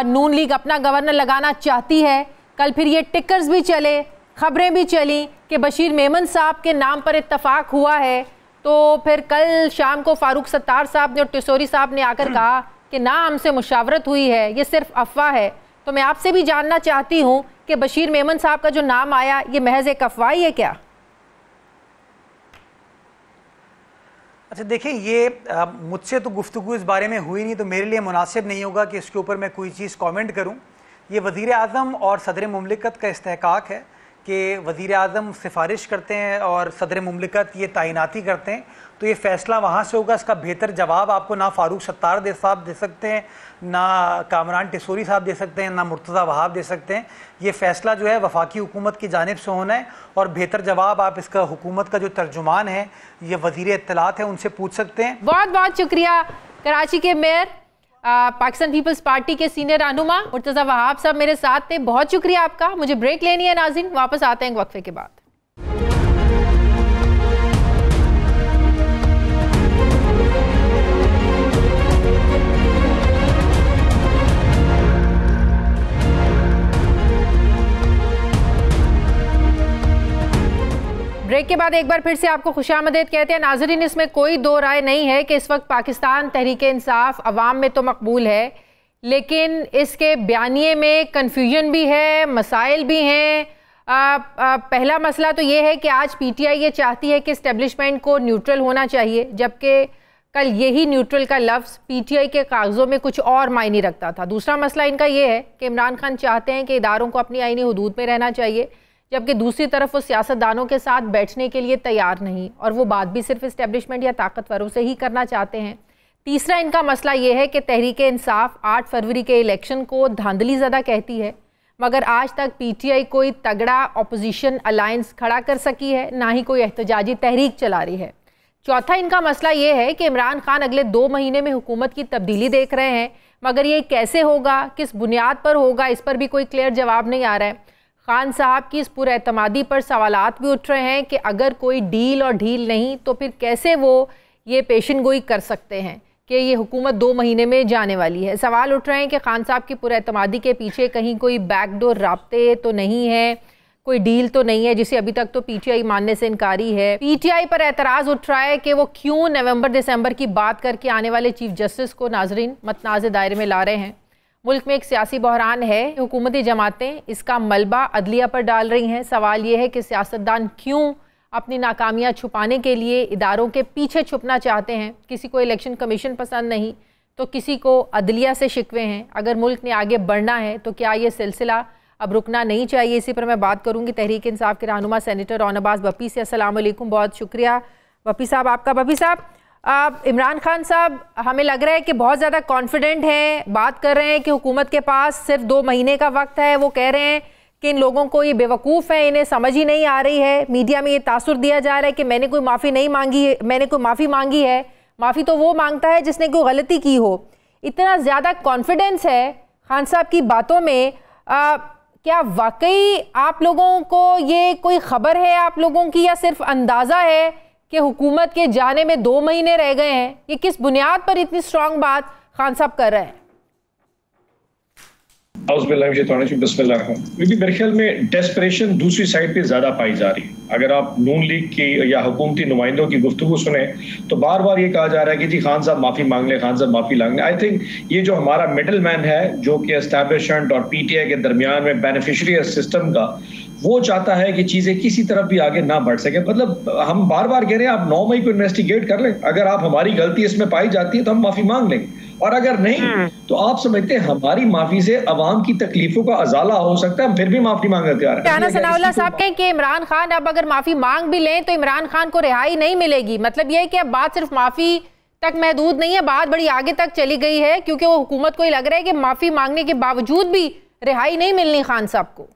नून लीग अपना गवर्नर लगाना चाहती है। कल फिर ये टिकर्स भी चले, खबरें भी चली कि बशीर मेमन साहब के नाम पर इत्तफाक हुआ है। तो फिर कल शाम को फारूक सत्तार साहब ने और टिसोरी साहब ने आकर कहा कि ना हमसे मुशावरत हुई है, ये सिर्फ अफवाह है। तो मैं आपसे भी जानना चाहती हूँ कि बशीर मेमन साहब का जो नाम आया ये महज एक अफवाह ही है क्या? अच्छा देखिए, ये मुझसे तो गुफ्तगू इस बारे में हुई नहीं, तो मेरे लिए मुनासिब नहीं होगा कि इसके ऊपर मैं कोई चीज़ कमेंट करूं। ये वज़ीर आज़म और सदर मुमलिकत का इस्तेहकाक है कि वज़ीर आज़म सिफारिश करते हैं और सदर मुमलिकत ये तैनाती करते हैं, तो ये फ़ैसला वहाँ से होगा। इसका बेहतर जवाब आपको ना फारूक सत्तार साहब दे सकते हैं, ना कामरान टिसोरी साहब दे सकते हैं, ना मुर्तज़ा वहाब दे सकते हैं। ये फ़ैसला जो है वफाकी हुकूमत की जानिब से होना है और बेहतर जवाब आप इसका हुकूमत का जो तर्जुमान है, ये वज़ीर इत्तलात है, उनसे पूछ सकते हैं। बहुत बहुत शुक्रिया। कराची के मेयर, पाकिस्तान पीपल्स पार्टी के सीनियर रहनुमा मुर्तज़ा वहाब साहब मेरे साथ थे, बहुत शुक्रिया आपका। मुझे ब्रेक लेनी है नाज़रीन, वापस आते हैं वक्फे के बाद। ब्रेक के बाद एक बार फिर से आपको खुशामदीद कहते हैं नाजरीन। इसमें कोई दो राय नहीं है कि इस वक्त पाकिस्तान तहरीक इंसाफ अवाम में तो मकबूल है, लेकिन इसके बयानिए में कन्फ्यूजन भी है, मसाइल भी हैं। पहला मसला तो ये है कि आज पीटीआई ये चाहती है कि इस्टेब्लिशमेंट को न्यूट्रल होना चाहिए, जबकि कल यही न्यूट्रल का लफ्ज़ पीटीआई के कागज़ों में कुछ और मायने रखता था। दूसरा मसला इनका ये है कि इमरान खान चाहते हैं कि इदारों को अपनी आईनी हुदूद में रहना चाहिए, जबकि दूसरी तरफ वो सियासतदानों के साथ बैठने के लिए तैयार नहीं, और वो बात भी सिर्फ इस्टेब्लिशमेंट या ताकतवरों से ही करना चाहते हैं। तीसरा इनका मसला ये है कि तहरीक इंसाफ 8 फरवरी के इलेक्शन को धांधली ज़दा कहती है। मगर आज तक पीटीआई कोई तगड़ा ऑपोजिशन अलायंस खड़ा कर सकी है, ना ही कोई एहतजाजी तहरीक चला रही है। चौथा इनका मसला ये है कि इमरान खान अगले 2 महीने में हुकूमत की तब्दीली देख रहे हैं, मगर ये कैसे होगा, किस बुनियाद पर होगा, इस पर भी कोई क्लियर जवाब नहीं आ रहा है। खान साहब की इस पुरएतमादी पर सवालात भी उठ रहे हैं कि अगर कोई डील और ढील नहीं तो फिर कैसे वो ये पेशन गोई कर सकते हैं कि ये हुकूमत 2 महीने में जाने वाली है। सवाल उठ रहे हैं कि खान साहब की पुरएतमादी के पीछे कहीं कोई बैकडोर राब्ते तो नहीं है, कोई डील तो नहीं है, जिसे अभी तक तो पीटीआई मानने से इनकारी है। पीटीआई पर एतराज़ उठ रहा है कि वो क्यों नवंबर दिसंबर की बात करके आने वाले चीफ जस्टिस को नाजरीन मतनाज़े दायरे में ला रहे हैं। मुल्क में एक सियासी बहरान है, हुकूमती जमातें इसका मलबा अदलिया पर डाल रही हैं। सवाल ये है कि सियासतदान क्यों अपनी नाकामियाँ छुपाने के लिए इदारों के पीछे छुपना चाहते हैं। किसी को इलेक्शन कमीशन पसंद नहीं तो किसी को अदलिया से शिकवे हैं। अगर मुल्क ने आगे बढ़ना है तो क्या ये सिलसिला अब रुकना नहीं चाहिए? इसी पर मैं बात करूंगी तहरीक इंसाफ के रहनुमा सेनेटर रौन अब्बास बप्पी से। अस्सलाम वालेकुम, बहुत शुक्रिया बप्पी साहब आपका। बप्पी साहब, इमरान खान साहब हमें लग रहा है कि बहुत ज़्यादा कॉन्फिडेंट हैं, बात कर रहे हैं कि हुकूमत के पास सिर्फ 2 महीने का वक्त है। वो कह रहे हैं कि इन लोगों को ये बेवकूफ़ है, इन्हें समझ ही नहीं आ रही है। मीडिया में ये तासुर दिया जा रहा है कि मैंने कोई माफ़ी नहीं मांगी, मैंने कोई माफ़ी मांगी है। माफ़ी तो वो मांगता है जिसने कोई गलती की हो। इतना ज़्यादा कॉन्फिडेंस है खान साहब की बातों में, क्या वाकई आप लोगों को ये कोई खबर है आप लोगों की, या सिर्फ अंदाज़ा है कि हुकूमत के जाने में 2 महीने रह गए हैं? ये किस बुनियाद पर इतनी स्ट्रांग बात खान साहब कर रहे हैं? मेरे ख्याल में डेस्परेशन दूसरी साइड पे ज्यादा पाई जा रही है। अगर आप नून लीग की या हुकूमती नुमाइंदों की गुफ्तगू सुने तो बार बार ये कहा जा रहा है कि जी खान साहब माफी मांग ले, खान साहब माफी मांग ले। आई थिंक ये जो हमारा मिडल मैन है जो कि एस्टैब्लिशमेंट और पीटीआई के दरमियान में बेनिफिशियरी सिस्टम का, वो चाहता है कि चीजें किसी तरफ भी आगे ना बढ़ सके। मतलब हम बार बार कह रहे हैं आप 9 मई को इन्वेस्टिगेट कर लें, अगर आप हमारी गलती इसमें पाई जाती है तो हम माफी मांग लेंगे, और अगर नहीं तो आप समझते हैं हमारी माफी से अवाम की तकलीफों का अजाला हो सकता है, हम फिर भी माफी मांगने तैयार हैं। सनाउल्लाह साहब कहें कि इमरान खान अब अगर माफी मांग भी लें तो इमरान खान को रिहाई नहीं मिलेगी। मतलब यह है कि अब बात सिर्फ माफी तक महदूद नहीं है, बात बड़ी आगे तक चली गई है, क्योंकि वो हुकूमत को ही लग रहा है कि माफी मांगने के बावजूद भी रिहाई नहीं मिलनी खान साहब को।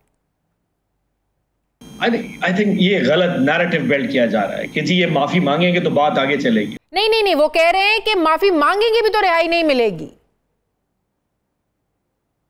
आई थिंक ये गलत नैरेटिव बिल्ड किया जा रहा है कि जी ये माफी मांगेंगे तो बात आगे चलेगी। नहीं, वो कह रहे हैं कि माफी मांगेंगे भी तो रिहाई नहीं मिलेगी।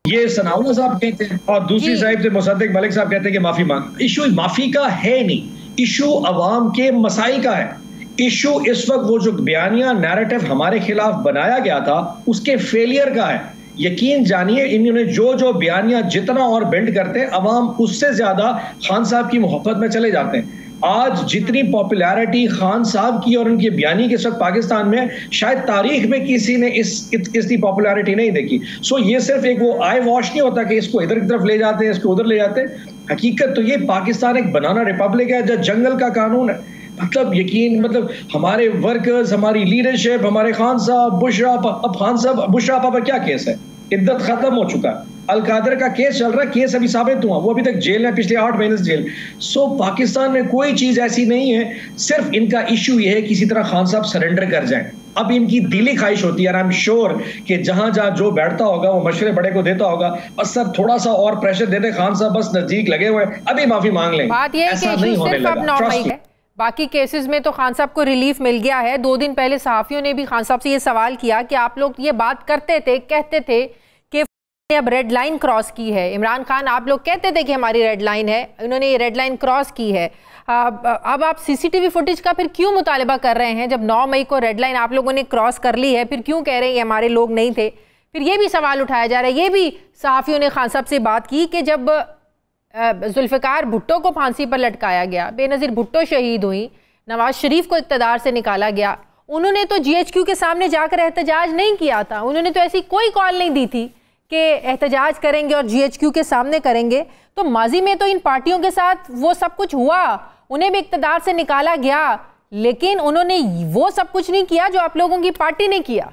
ये सनाउल्लाह साहब कहते हैं और दूसरी साइड से मुसद्दिक मलिक साहब कहते हैं कि माफी मांग। इशू माफी का है नहीं, इशू अवाम के मसाइल का है। इशू इस वक्त वो जो बयानिया नैरेटिव हमारे खिलाफ बनाया गया था उसके फेलियर का है। यकीन जानिए इन्होंने जो बयानिया जितना और बिल्ड करते हैं अवाम उससे ज्यादा खान साहब की मोहब्बत में चले जाते हैं। आज जितनी पॉपुलैरिटी खान साहब की और उनकी बयानी के वक्त पाकिस्तान में शायद तारीख में किसी ने इसकी पॉपुलैरिटी नहीं देखी। सो ये सिर्फ एक वो आई वॉश नहीं होता कि इसको इधर की तरफ ले जाते हैं, इसको उधर ले जाते हैं। हकीकत तो ये पाकिस्तान एक बनाना रिपब्लिक है जब जंगल का कानून है। मतलब हमारे वर्कर्स, हमारी लीडरशिप, हमारे खान साहब, बुशरा, अब खान साहब बुशरा पर क्या केस है? इद्दत खत्म हो चुका है। अलकादर का केस चल रहा है, केस अभी साबित हुआ, वो अभी तक जेल है, पिछले 8 महीने से जेल। सो पाकिस्तान में कोई चीज ऐसी नहीं है, सिर्फ इनका इशू ये है किसी तरह खान साहब सरेंडर कर जाएं। अब इनकी दिली ख्वाहिश होती है, आई एम श्योर कि जहां जो बैठता होगा वो मशवरे बड़े को देता होगा, बस सर थोड़ा सा और प्रेशर दे दे, खान साहब बस नजदीक लगे हुए अभी माफी मांग लें। बात ये है कि इशू सिर्फ अब 9 मई है, बाकी केसेस में तो खान साहब को रिलीफ मिल गया है। 2 दिन पहले सहाफियों ने भी खान साहब से ये सवाल किया कि आप लोग ये बात करते थे, कहते थे कि अब रेड लाइन क्रॉस की है। इमरान खान, आप लोग कहते थे कि हमारी रेड लाइन है, इन्होंने ये रेड लाइन क्रॉस की है। अब आप सीसीटीवी फुटेज का फिर क्यों मुतालिबा कर रहे हैं? जब 9 मई को रेड लाइन आप लोगों ने क्रॉस कर ली है, फिर क्यों कह रहे हैं ये हमारे लोग नहीं थे? फिर ये भी सवाल उठाया जा रहा है, ये भी सहाफियों ने खान साहब से बात की कि जब जुल्फ़िकार भुट्टो को फांसी पर लटकाया गया, बेनज़ीर भुट्टो शहीद हुई, नवाज शरीफ को इक़्तिदार से निकाला गया, उन्होंने तो GHQ के सामने जाकर एहतजाज नहीं किया था। उन्होंने तो ऐसी कोई कॉल नहीं दी थी कि एहतजाज करेंगे और GHQ के सामने करेंगे। तो माजी में तो इन पार्टियों के साथ वो सब कुछ हुआ, उन्हें भी इक़्तिदार से निकाला गया, लेकिन उन्होंने वो सब कुछ नहीं किया जो आप लोगों की पार्टी ने किया।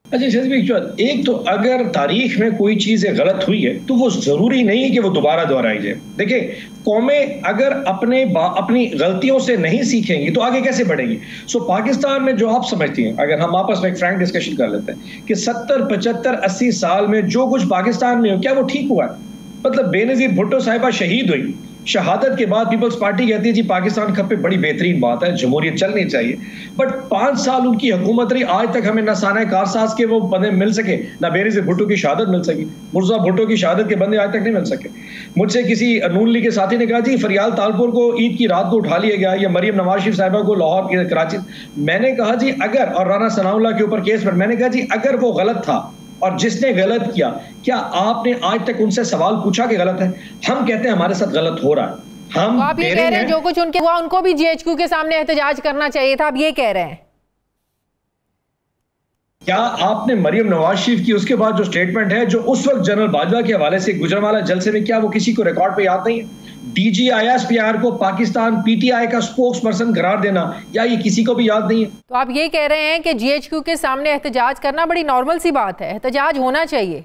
अच्छा शहज़ाद, एक तो अगर तारीख में कोई चीज़ गलत हुई है तो वो ज़रूरी नहीं है कि वो दोबारा दोहराई जाए। देखिए, कौमें अगर अपनी गलतियों से नहीं सीखेंगी तो आगे कैसे बढ़ेंगी? सो पाकिस्तान में जो आप समझती हैं, अगर हम आपस में एक फ्रैंक डिस्कशन कर लेते हैं कि 70, 75, 80 साल में जो कुछ पाकिस्तान में हो, क्या वो ठीक हुआ है? मतलब बेनज़ीर भुट्टो साहिबा शहीद हुई, शहादत के बाद पीपल्स पार्टी कहती है जी पाकिस्तान खपे, बड़ी बेहतरीन बात है, जमहूरियत चलनी चाहिए। बट 5 साल उनकी हुकूमत रही, आज तक हमें ना साना कारसाज के वो बंदे मिल सके, ना बेनज़ीर भुट्टो की शहादत मिल सकी, मुर्तज़ा भुट्टो की शहादत के बंदे आज तक नहीं मिल सके। मुझसे किसी नून लीग के साथी ने कहा जी फरियाल तालपुर को ईद की रात को उठा लिया गया, या मरियम नवाज शरीफ साहिबा को लाहौर कराची। मैंने कहा जी अगर, और राना सनाउल्लाह के ऊपर केस पर, मैंने कहा जी अगर वो गलत था और जिसने गलत किया, क्या आपने आज तक उनसे सवाल पूछा कि गलत है? हम कहते हैं हमारे साथ गलत हो रहा है, हम तो आप ये कह रहे हैं जो कुछ उनके हुआ उनको भी जीएचक्यू के सामने एहतजाज करना चाहिए था, आप ये कह रहे हैं? क्या आपने मरियम नवाज शरीफ की उसके बाद जो स्टेटमेंट है, जो उस वक्त जनरल बाजवा के हवाले से गुजरांवाला जलसे में, क्या वो किसी को रिकॉर्ड पे याद नहीं है? DGISPR को पाकिस्तान PTI का स्पोक्स पर्सन करार देना, या ये किसी को भी याद नहीं है? तो आप ये कह रहे हैं कि जीएचक्यू के सामने एहतजाज करना बड़ी नॉर्मल सी बात है, एहतजाज होना चाहिए?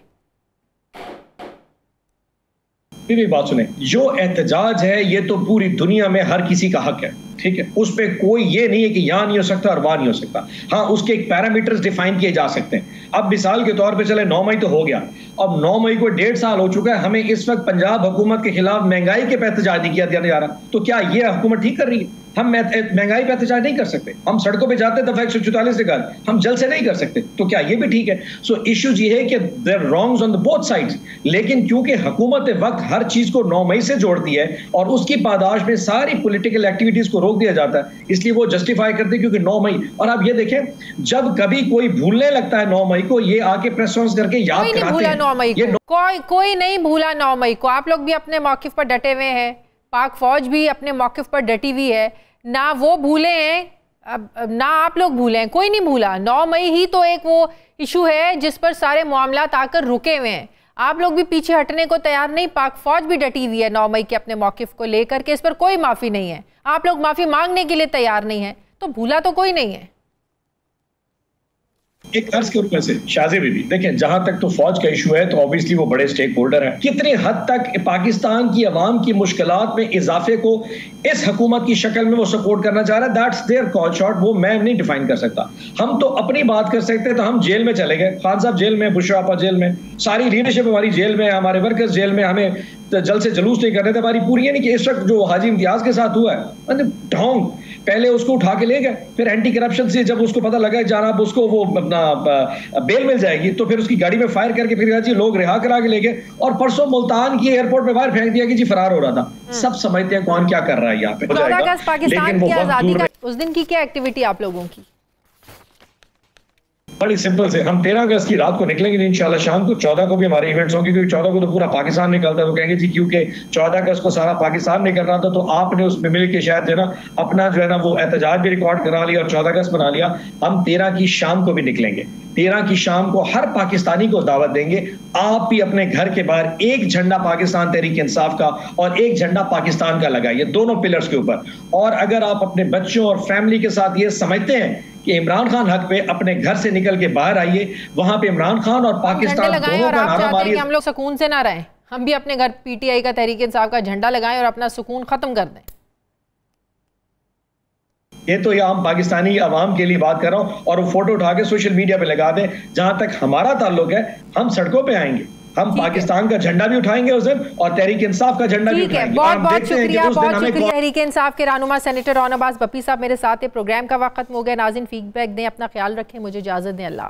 मेरी बात सुने, जो एहतजाज है ये तो पूरी दुनिया में हर किसी का हक है, ठीक है, उस पर कोई ये नहीं है कि यहाँ नहीं हो सकता और वहां नहीं हो सकता। हाँ, उसके एक पैरामीटर्स डिफाइन किए जा सकते हैं। अब मिसाल के तौर पे चले 9 मई तो हो गया, अब 9 मई को 1.5 साल हो चुका है, हमें इस वक्त पंजाब हुकूमत के खिलाफ महंगाई के पे एहतजाज नहीं किया जा रहा, तो क्या ये हुकूमत ठीक कर रही है? हम महंगाई पे एहतजाज नहीं कर सकते, हम सड़कों पे जाते दफा 144 के बाद, हम जल से नहीं कर सकते, तो क्या ये भी ठीक है? सो इश्यूज ये है कि there wrongs on the both sides, लेकिन क्योंकि हुकूमत वक्त हर चीज को 9 मई से जोड़ती है और उसकी पादाश में सारी पॉलिटिकल एक्टिविटीज को रोक दिया जाता है, इसलिए वो जस्टिफाई करते हैं क्योंकि 9 मई। और आप ये देखें, जब कभी कोई भूलने लगता है 9 मई को, ये आके प्रेस कॉन्फ्रेंस करके याद कराते हैं। 9 मई को कोई नहीं भूला 9 मई को। आप लोग भी अपने मौकिफ पर डटे हुए हैं, पाक फौज भी अपने मौकिफ पर डटी हुई है, ना वो भूले हैं ना आप लोग भूले हैं, कोई नहीं भूला। 9 मई ही तो एक वो इशू है जिस पर सारे मामलात आकर रुके हुए हैं। आप लोग भी पीछे हटने को तैयार नहीं, पाक फौज भी डटी हुई है 9 मई के अपने मौकिफ को लेकर के, इस पर कोई माफी नहीं है, आप लोग माफी मांगने के लिए तैयार नहीं है, तो भूला तो कोई नहीं है। एक अर्ज के रूप में से शाज़े बीबी देखें, जहां तक तो फौज का इशू है तो ऑब्वियसली वो बड़े स्टेक होल्डर है। कितनी हद तक पाकिस्तान की अवाम की मुश्किलात में इजाफे को इस हुकूमत की शक्ल में वो सपोर्ट करना चाह रहा है, दैट्स देयर कॉल शॉट, वो मैं नहीं डिफाइन कर सकता। हम तो अपनी बात कर सकते हैं, तो हम जेल में चले गए, खान साहब जेल में, बुशरा आपा जेल में, सारी लीडरशिप हमारी जेल में, हमारे वर्कर्स जेल में, हमें जल्द से जुलूस नहीं कर रहे थे, हमारी पूरी ये नहीं कि इस वक्त जो हाजी इम्तियाज के साथ हुआ है, ढोंग पहले उसको उठा के ले गए, फिर एंटी करप्शन से जब उसको पता लगा जनाब उसको वो अपना बेल मिल जाएगी, तो फिर उसकी गाड़ी में फायर करके फिर जी लोग रिहा करा के ले गए, और परसों मुल्तान की एयरपोर्ट पे बाहर फेंक दिया कि जी फरार हो रहा था। सब समझते हैं कौन क्या कर रहा है यहाँ पे। 14 अगस्त पाकिस्तान की आजादी का उस दिन की क्या एक्टिविटी आप लोगों की? बड़ी सिंपल से, हम 13 अगस्त की रात को निकलेंगे इंशाल्लाह, शाम को 14 को भी हमारे इवेंट्स होंगे, क्योंकि 14 को तो पूरा पाकिस्तान निकलता है। वो कहेंगे जी क्योंकि 14 अगस्त को सारा पाकिस्तान नहीं कर रहा था, तो आपने उसमें मिल के शायद जो है ना अपना जो है ना वो एहतजाज भी रिकॉर्ड करा लिया और 14 अगस्त बना लिया। हम 13 की शाम को भी निकलेंगे, 13 की शाम को हर पाकिस्तानी को दावत देंगे, आप भी अपने घर के बाहर एक झंडा पाकिस्तान तहरीक इंसाफ का और एक झंडा पाकिस्तान का लगाइए, दोनों पिलर्स के ऊपर। और अगर आप अपने बच्चों और फैमिली के साथ ये समझते हैं कि इमरान खान हक पे, अपने घर से निकल के बाहर आइए, वहां पे इमरान खान और पाकिस्तान दोनों का नारा मारिए। हम लोग सुकून से ना रहें, हम भी अपने घर PTI का तहरीक इंसाफ का झंडा लगाएं और अपना सुकून खत्म कर दें। ये तो ये हम पाकिस्तानी अवाम के लिए बात कर रहा हूं, और वो फोटो उठा के सोशल मीडिया पे लगा दें। जहां तक हमारा ताल्लुक है, हम सड़कों पे आएंगे, हम पाकिस्तान का झंडा भी उठाएंगे उस दिन और तहरीक इंसाफ का झंडा भी उठाएंगे। बहुत बहुत शुक्रिया, बहुत शुक्रिया। तहरीक इंसाफ के रहनुमा सेनेटर रौन अब्बास बप्पी साहब मेरे साथ है। प्रोग्राम का वक्त खत्म हो गया। नाज़रीन फीडबैक दें, अपना ख्याल रखें, मुझे इजाजत दें, अल्लाह।